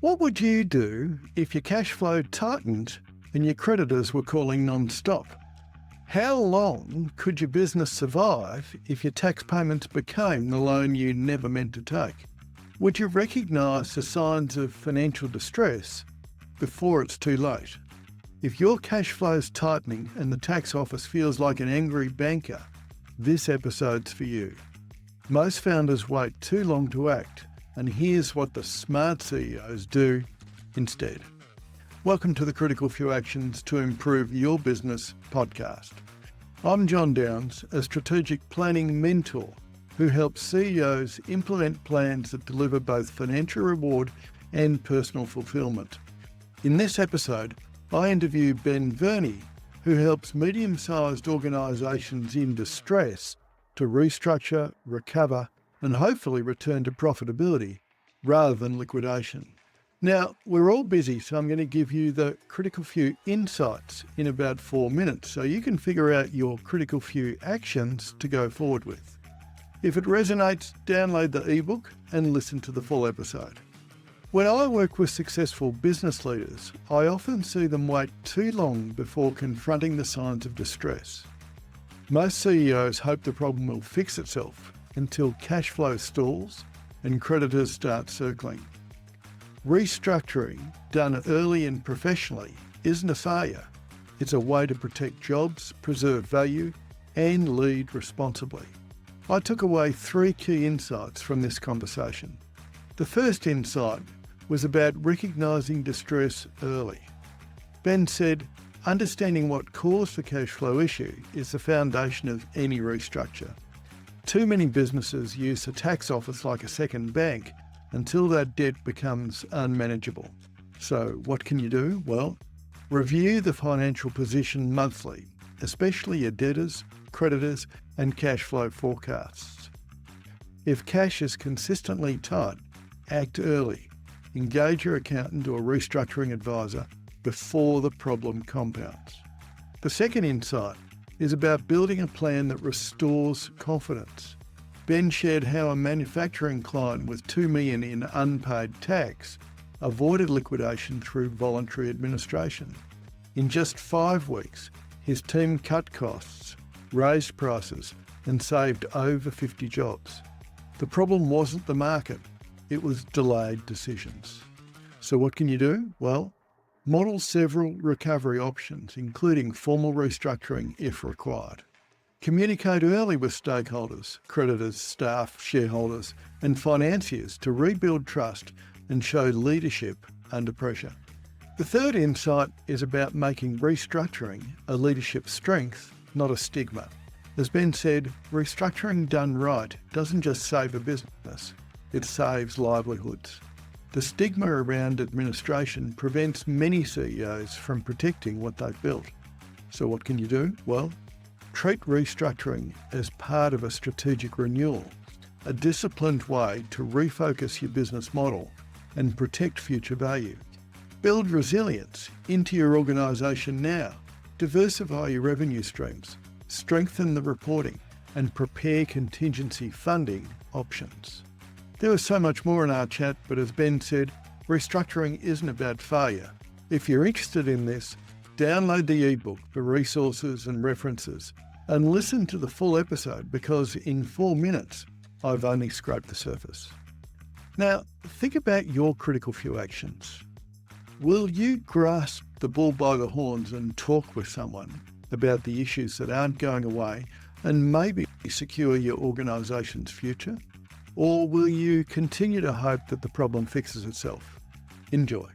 What would you do if your cash flow tightened and your creditors were calling non-stop? How long could your business survive if your tax payments became the loan you never meant to take? Would you recognise the signs of financial distress before it's too late? If your cash flow's tightening and the tax office feels like an angry banker, this episode's for you. Most founders wait too long to act, and here's what the smart CEOs do instead. Welcome to the Critical Few Actions to Improve Your Business podcast. I'm John Downs, a strategic planning mentor who helps CEOs implement plans that deliver both financial reward and personal fulfillment. In this episode, I interview Ben Verney, who helps medium-sized organisations in distress to restructure, recover, and hopefully return to profitability rather than liquidation. Now, we're all busy, so I'm going to give you the critical few insights in about 4 minutes so you can figure out your critical few actions to go forward with. If it resonates, download the ebook and listen to the full episode. When I work with successful business leaders, I often see them wait too long before confronting the signs of distress. Most CEOs hope the problem will fix itself until cash flow stalls and creditors start circling. Restructuring, done early and professionally, isn't a failure. It's a way to protect jobs, preserve value, and lead responsibly. I took away 3 key insights from this conversation. The first insight was about recognising distress early. Ben said, understanding what caused the cash flow issue is the foundation of any restructure. Too many businesses use the tax office like a second bank until that debt becomes unmanageable. So what can you do? Well, review the financial position monthly, especially your debtors, creditors, and cash flow forecasts. If cash is consistently tight, act early. Engage your accountant or restructuring advisor before the problem compounds. The second insight is about building a plan that restores confidence. Ben shared how a manufacturing client with $2 million in unpaid tax avoided liquidation through voluntary administration. In just 5 weeks, his team cut costs, raised prices, and saved over 50 jobs. The problem wasn't the market, it was delayed decisions. So what can you do? Well, model several recovery options, including formal restructuring if required. Communicate early with stakeholders, creditors, staff, shareholders, and financiers to rebuild trust and show leadership under pressure. The third insight is about making restructuring a leadership strength, not a stigma. As Ben said, restructuring done right doesn't just save a business, it saves livelihoods. The stigma around administration prevents many CEOs from protecting what they've built. So what can you do? Well, treat restructuring as part of a strategic renewal, a disciplined way to refocus your business model and protect future value. Build resilience into your organisation now. Diversify your revenue streams, strengthen the reporting, and prepare contingency funding options. There was so much more in our chat, but as Ben said, restructuring isn't about failure. If you're interested in this, download the ebook for resources and references and listen to the full episode because in 4 minutes, I've only scraped the surface. Now, think about your critical few actions. Will you grasp the bull by the horns and talk with someone about the issues that aren't going away and maybe secure your organisation's future? Or will you continue to hope that the problem fixes itself? Enjoy.